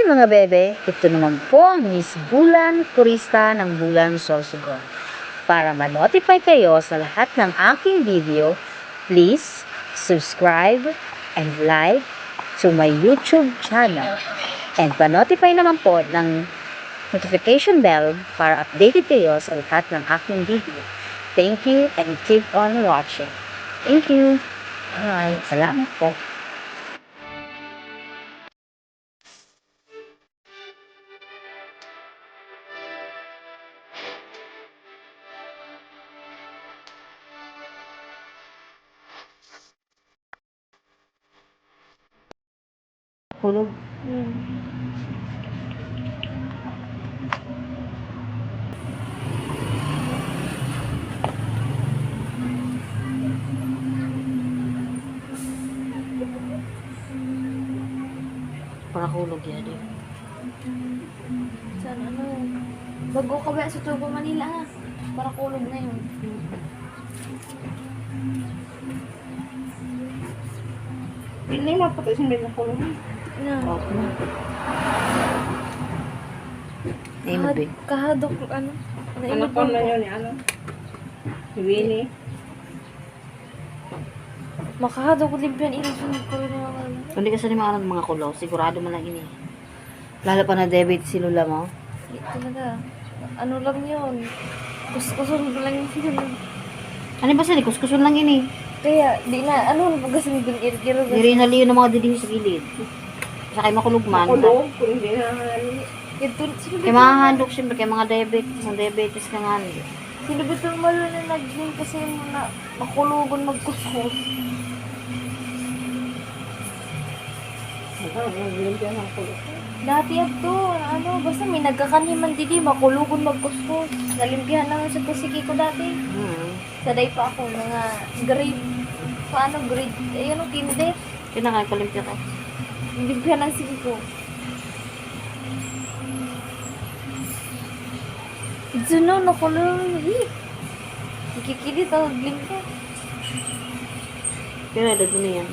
mga bebe, ito naman po ang Miss Bulan Turista ng Bulan Sorsogon. Para ma-notify kayo sa lahat ng aking video, please subscribe and like to my YouTube channel. And pa-notify naman po ng notification bell para updated kayo sa lahat ng aking video. Thank you and keep on watching. Thank you. Alright, salamat po. Hulog. Para hulog yan eh. Saan ano? Bago ka ba sa Tubo, Manila ha? Para kulog na yun. Hindi mo patay sa medyo kulong. No. Okay. Name be. Kahadok ano? Anak ko na yun, ano? Si Winnie. Makahadok ko din yan. Ilasunod ko rin yung ano. Kung di ka sa lima ng mga kulo, sigurado mo lang ini. Lalo pa na debit si Lula mo. Hindi talaga. Ano lang yun? Kuskusun ko lang yung sinunod. Ano ba sa kuskusun lang ini? Kaya, di na, ano, pagkasin yung irgiro. Diri na liyo ng mga didi sa gilid. Sa kay makulugman. Kulong, kung hindi na Ito, Kay mga handok siyempre, kay mga diabetes ka nga. sino ba itong malo na nag-link kasi na makulugon magkuskus? naglimpyan ang kulong. Dati ito, ano, basta may nagkakaniman didi, makulugon magkuskus. Nalimpihan naman sa kusiki ko dati. Saday pa ako, mga grade, paano grade, ayun ang kinder. Kinakalimpya ka. Nalimpihan ang siki ko. Ito no, nakulong, ikikilit ako, link ko. Pero edad mo na yan.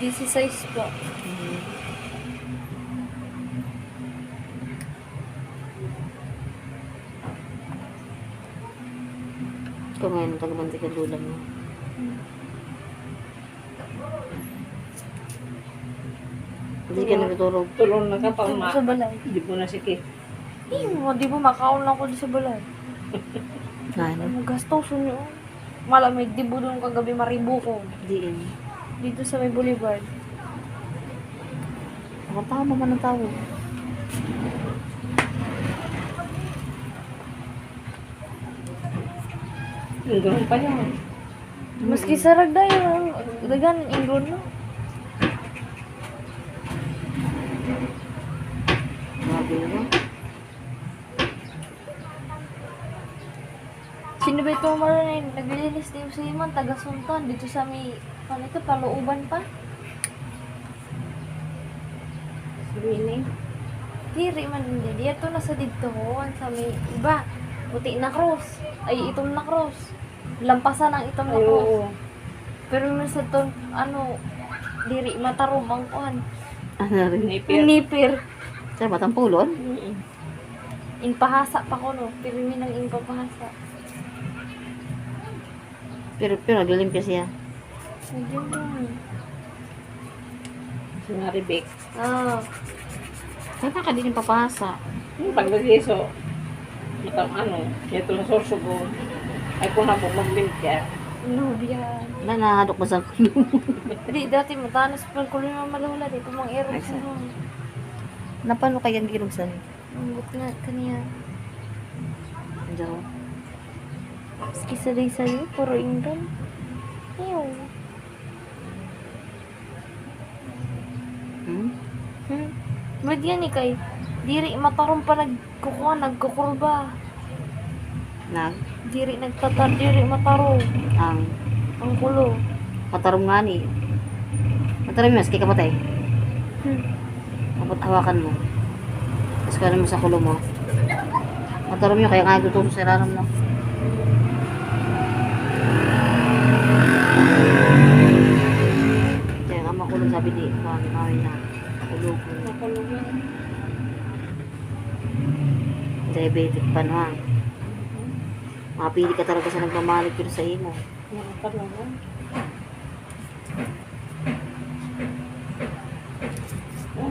16 pa. Ikaw ngayon ang tagabanti ka Lula mo. Hindi ka natutulog. Tulong na ka pa, Ito sa balay. hindi mo na sikip. Di ba makaon lang ko di sa balay. Ano? Gastos nyo. Malamig, di ba doon kagabi maribo ko. Diin. Dito sa may boulevard. Ang tao naman ng tao. Yung ganun pa yan. Maski sarag na yun. Dagan, ingon no. Grabe mo. Sino ba ito maroon naglilinis din sa iman, taga Sultan, dito sa may, ano ito, palooban pa. Si Winnie. Diri man hindi. Dito na sa dito, sa may iba. Puti na cross. Ay, itom na cross. Lampasan ang itom na Ay, cross. oo. Pero nasa to, ano, diri, matarom ang kuhan. Ano rin? Nipir. Nipir. Sa batang pulon? Inpahasa pa ko, no. Pero may nang inpapahasa. Pero naglimpya siya. Medyo mo. Si Maribek. Ah. Kaya ka din yung papasa. Yung paglagiso, matang ano, ito na sorsogo. Ay kung na po maglimpya. No, biyan. Nahadok mo sa kulong. Di, dati matanas pa ko yung malawala. Di, pumang erong sa mga. Napano kayang girugsan? Ambot nga kaniya. Diyan. Maski saday sa'yo, puro inggan. Ew. Hmm? Ba't yan kay? Diri, matarong pa nagkukurba. Nag? Diri, diri, matarong. Ang kulo. Matarong nga ni. Matarong mas, kay kapatay. Kapag hawakan mo. Tapos ka mo sa kulo mo. Matarong yun, kaya nga gusto sa iraram mo. Kaya nga makulong sabi di, mami na. Kulog. Nakulungan. Diabetic pa no ha. Mapili ka talaga sa nagmamanicure sa imo. Mga talaga.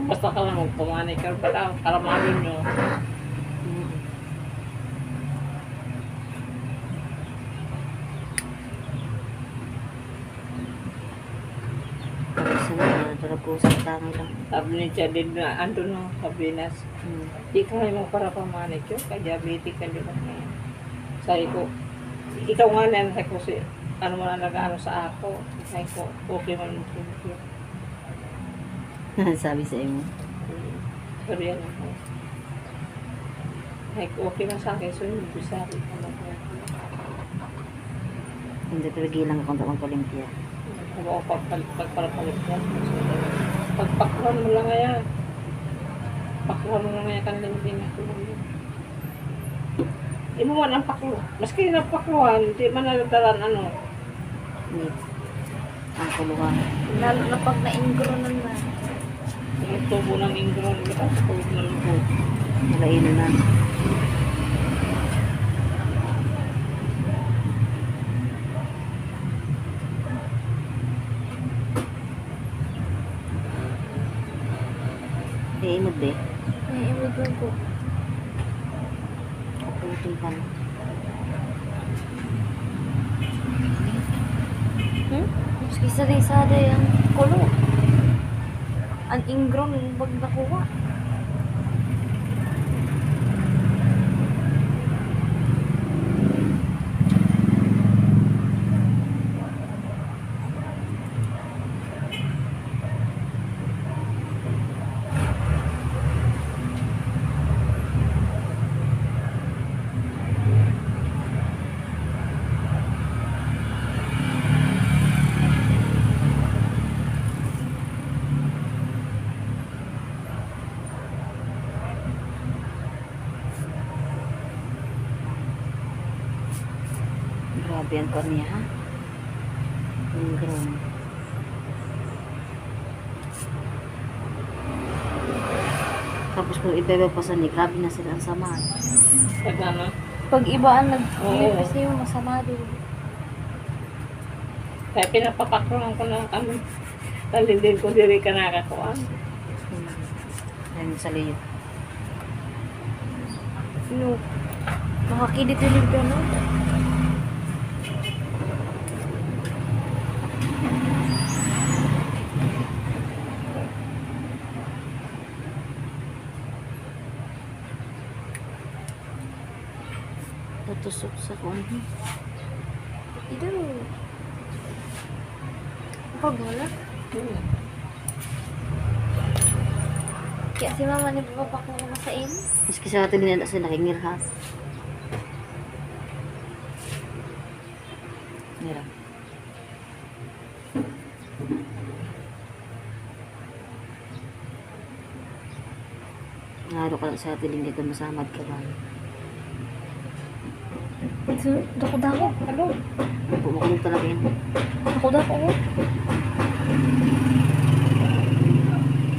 Basta ka lang magpamanicure pa lang para malun nyo. Tapos na talagang tangi lang. Sabi ni Chadid na ando no, sabi na, di ka mo para pamanicure, kaya diabetic ka din ngayon. Sabi ko, ikaw nga na, sabi ko si, ano mo na nag-ano sa ako, sabi ko, okay man mo manicure. Sabi sa imo. Sabi yan ako. Sabi ko, okay man sa akin, so yung sabi ko na ko. Hindi pigilan ka kung magpalimpia. Kung ako pagpapalit yan. Pagpakuhan mo lang ngayon. Pakuhan mo lang ngayon kanilang din ako. Di mo man ang paklo. Maski na pakluhan, di man nalataran ano. Hindi. Ang kuluhan. Lalo na pag na-ingronan na. Yung tubo ng ingron, di ba? Sa tubo ng lubog. Malaino na. Imod eh. May imod ko. Kaputin ka na. Maski sada yung kulo. Ang ingron pag nakuha. Grabe ang kornea ha. Ingron. Tapos kung ibebepasan ni, grabe na sila ang sama. Pag ano, Pag iba ang Oo. nag-ilip kasi yung masama din. kaya pinapapakluhan ko na kami. Talindin ko diri ka nakakuha. Ayun sa liyo. No. Makakidit-ilip ka no? Tatusok sa kuwan. Ito. Pag wala. Kaya si mama ni papa ko sa in. Maski sa atin nila sila nakingirha. Mira. Naro ka lang sa atin dito masamad ka ba? So, dako dako. Ano? Pumakulong talaga yan. Dako dako.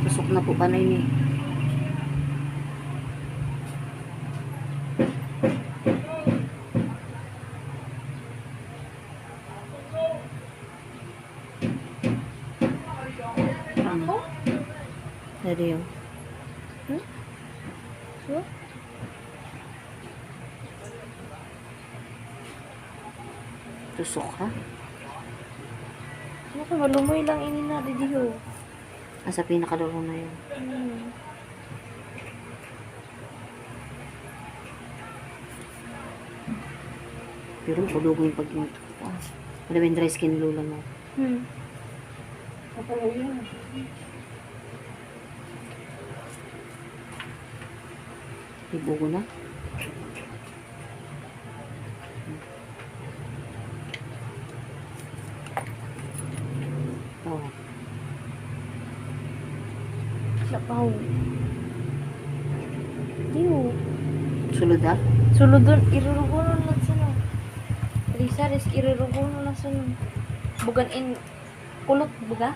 Pasok na po panay ni. Ano? Dari yun. So, Tusok ha? ano ko malumoy lang ini na didiho. Asa pinakadulo na yun. Pero pulugo yung pag wala ba yung dry skin lula mo. Kapalo yun. Ibugo na. Oh. Lapaw. Diyo. Sulod ha? Sulodon, irurugunon lang sa no. Risaris, irurugunon lang sa no. Bugan in, kulot, buga?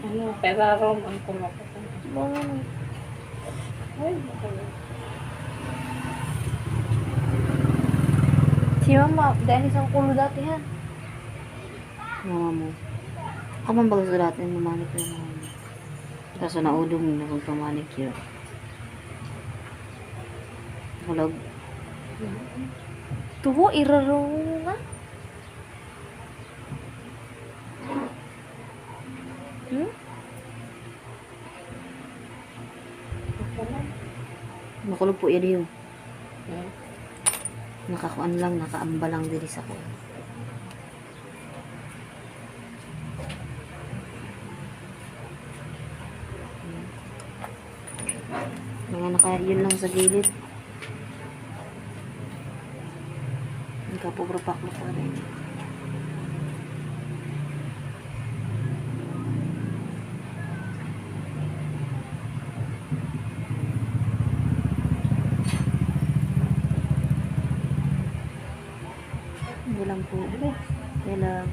Ano, perarom ang kumakakas. Mga Ay, okay. Si mama, dahil isang kulo dati ha. Mama mo. Ako man bago sa dati ng manicure na mama mo. Kaso naudong na kung pamanicure. Hulag. Tubo, iraro na. Hmm? Makulog po yan yun. Hmm. Nakakuan lang, nakaamba lang diri sa ko. Mga yun lang sa gilid. Nagkapobro-pak mo pa rin. Hindi lang po. Yan lang.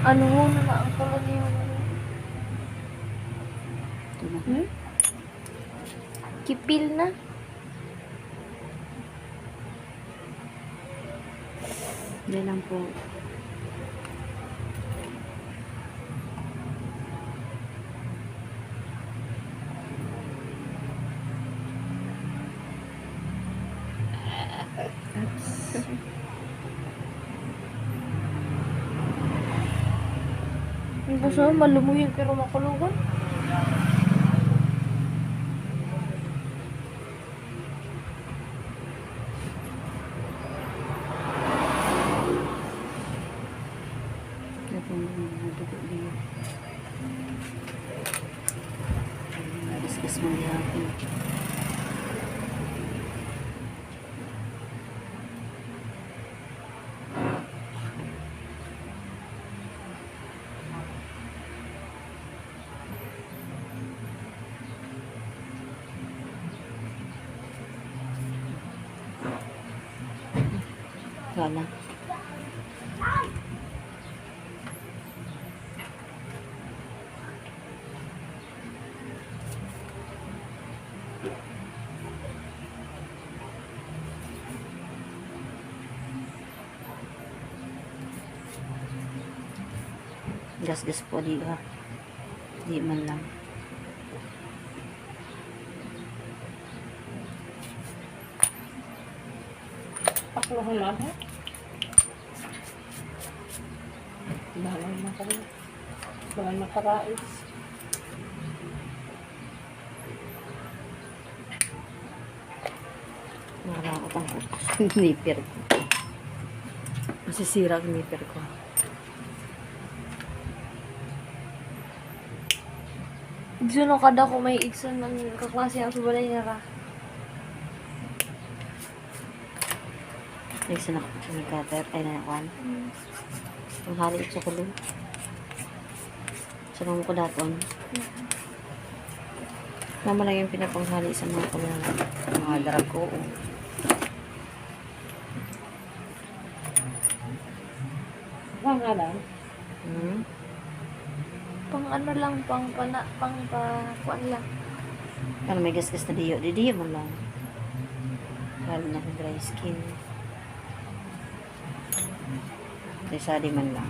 Ano mo na ang kulon niyo? Diba? Hmm? Kipil na. Yan lang po. Yung gusto mo malumuyin pero makulugan. Ito po mga dugo din. Discuss mo dihapon. Wala. Gas-gas po di ba? Di man lang. Paklohan lang ha. Bahala na kayo. Bahala na karais. Wala ako pang nipper ko. Masisira ang nipper ko. Igsuno kada ko may igsun ng kaklase ang subalay na ra. Next na nagkater ay nanakuan. Ang hali sa kulong. Sa mga ko daton. Mama lang yung pinapanghali sa mga kulong. Mga darag ko. Huwag nga lang. Hmm? Pang ano lang, pang kuan lang. Ano may gas-gas na diyo. Diyo mo lang. Lalo na kung dry skin. Sadi man lang.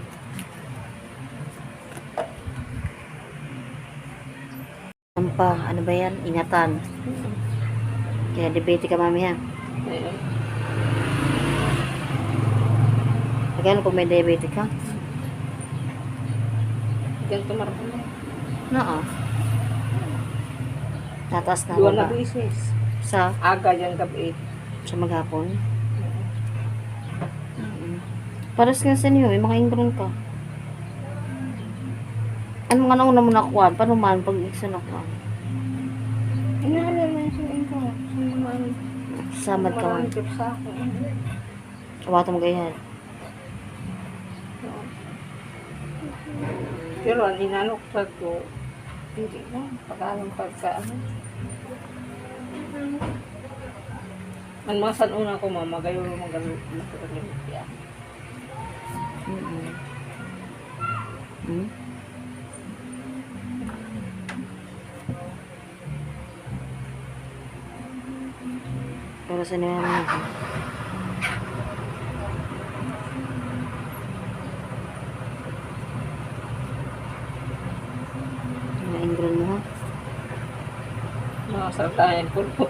Pampang, ano ba yan? Ingatan. Kaya diabetic ka mami ha. Ayun. Magkano kung may diabetic ka? Ganito marami. Oo. Tataas na Dua ba? na beses. Sa Aga yung gabi. maghapon. Paras nga sa inyo, mga ingron ka. Ano nga nauna mo nakuha? Paano man pag iksa nakuha? Inahala na yung sinain ko. Samad ka man. Maraming trip sa akin. Kawato mo ganyan. Pero ang inanok sa ko, hindi na. Pag-alam pagka ano. Ang masan una ko mama, gayo magalit na ko rin siya. Hmm? Para sa naman. Maingron mo ha. Mga sartayan po po.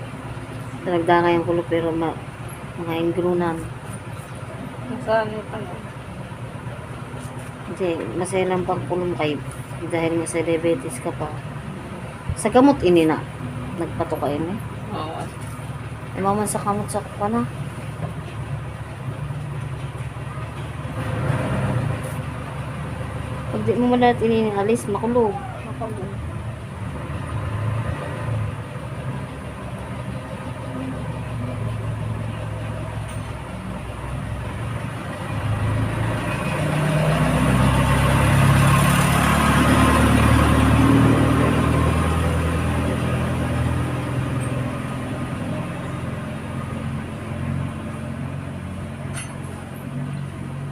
Talagda yung kulo pero mga ingronan. Nasaan yung ano? Kasi masaya lang pang kulong kayo. Dahil nga sa diabetes ka pa. Sa gamot ini na. Nagpato ka ini. Oo. Maman sa kamot sa ka na. Pag di mo madalat ini alis, makulog. Makabog.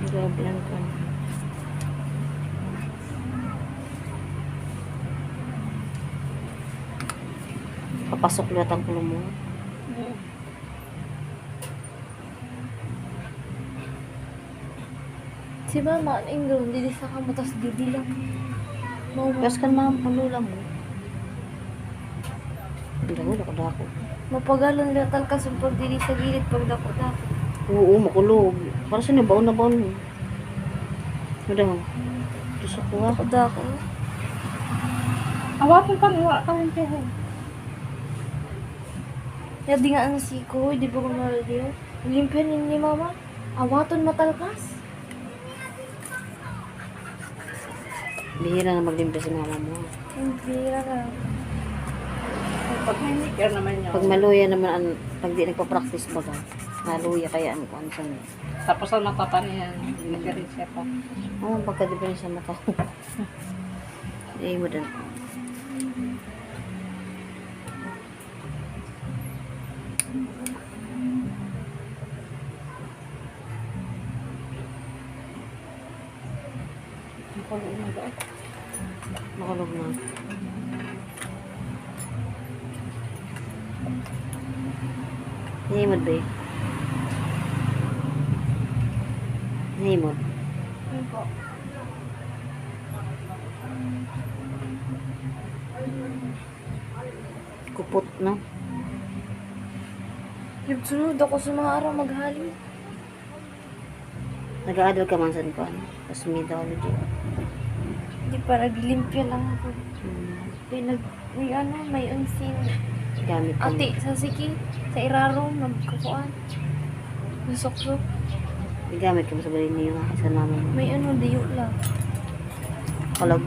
Grabe lang ka. Kapasok lahat ang kulo mo. Si mama, ang ingron, didi sa kamot, tas didi lang. Mama, Tapos kan mga panula mo. Hindi ko nakadako. mapagalon nila talkas yung pag didi sa gilid pag dako-dako. Oo, makulog. Para sa nabaon na baon mo. Madang. Gusto ko ha. Dako-dako. Awatin pa niwa ka rin kayo. Ya di nga ang siko, di ba ko nalagyo? Limpian ni mama. Awaton matalkas. Bihira na maglimpia si mama mo. Hindi na. Pag may maker naman yun. Pag maluya naman, pag di nagpa-practice baga, maluya kaya ano ko, ano saan. Tapos ang mata niya, nag-rin siya pa. Oo, pagka di pa niya sa mata. Hindi mo din. Makulog na doon. Makulog na. Nihimod ba eh? Nihimod. Ano po? Kupot na. Sunod ako sa mga araw maghali. Nag-a-adal ka man saan ko. Cosmetology. Hindi pa naglimpya lang ako. May ano, may unsin. Gamit ko. Ate, sa siki, sa iraro, magkukuan. Nasok-sok. Gamit ko sa balin niyo ha. Sa mama mo. May ano, diyo lang. Kalog.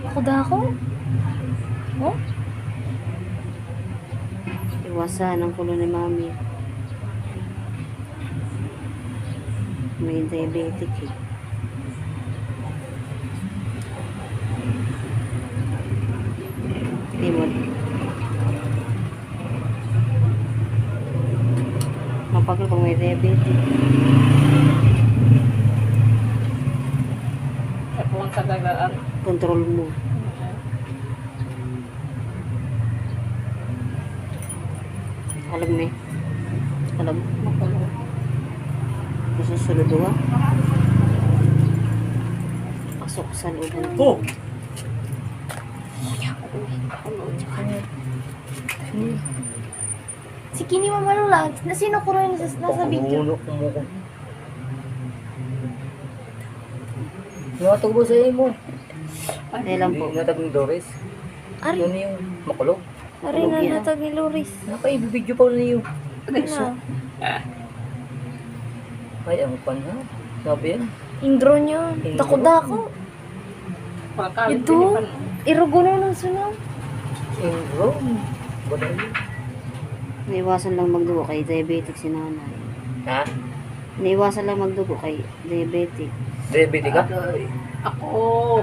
Ako dako? Oh? Iwasan ang kulo ni mami. May diabetic eh. Limod. Mapagod pag may diabetic. Kaya po ang kagagaan. Control mo. Alam mo eh. Alam mo. Makulog. Masusunod ha. Pasok sa looban. Oh! Si Kini Mamalula, na sino ko rin nasa video? Pakununok mo ko. Nakatugbo sa iyo mo. Dahil lang po. Natag ni Doris. Ari, Ano yung makulog? ari na natag ni Loris. Nakaibibidyo pa rin niyo. Ano? Ay, ang pan ha? Sabi yan. Ingro niyo. Dako-dako. Pagkalit Ito? Irugulo ng sunog. In Rome. Baday. Naiwasan lang magdugo kay diabetic si nanay. Ha? Naiwasan lang magdugo kay diabetic. Diabetic ka? Ako.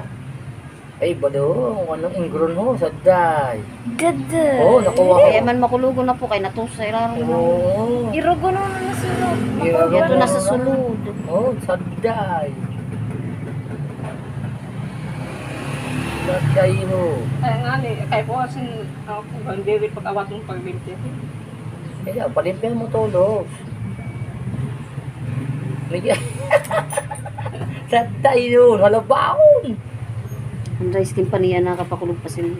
Ay, bado, anong ingron ho, saday. Gada. Oo, nakuha Kaya ko. man makulugon na po kay natusay raro na. Oo. Irugo na na sulod. Irugo. Yato na sa sulod. Oo, saday. Saday ho. Kaya nga ni, kaya po kasi ako, hindi rin pag-awat ng pagbinti. Kaya, palimpihan mo tulos. Saday yun, halabaon. Ang rice skin pa niya nakapakulog pa sila.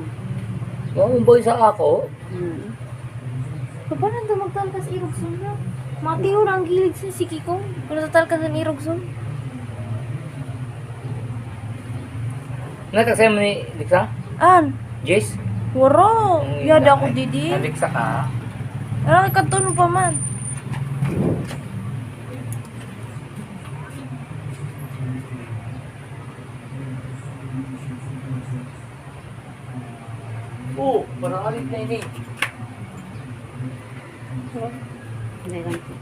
Oo, boy sa ako. Hmm. Kapag nandun magtalkas irugsun na. Matiyo na ang gilid sa siki ko. Kung natalkas ang irugsun. Nakasaya mo ni Diksa? An? Jess? Waro. Yada ako didi. Diksa ka? Ano kanton mo pa man? Oo, parang alit na ini. Meron po.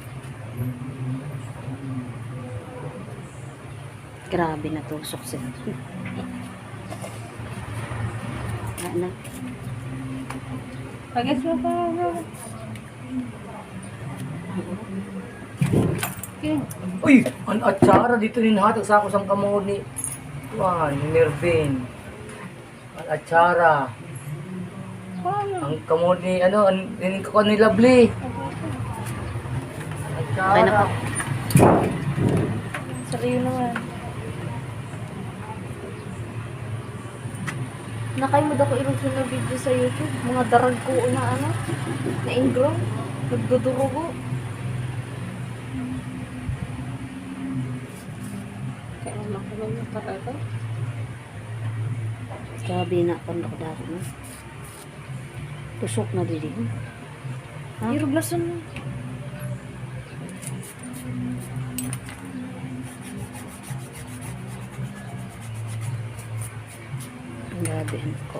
Grabe na tusok sila. Ano? Pagkas mo pa. Uy, ang atsara dito ni nahatag sa ako sang kamod ni Juan, ni Nervin. Ang atsara. Ang kamod ni, ano, ang ko ni Lovely. Okay na po. Atsara. Sariyo naman. Nakaimod ako irugsun na video sa YouTube. Mga darag ko na ano. Na ingro. Nagdudurugo. Kaya makulong na talaga. Grabe na pang ako dati no. Tusok na din. Ha? Iruglason mo. Grabe ko.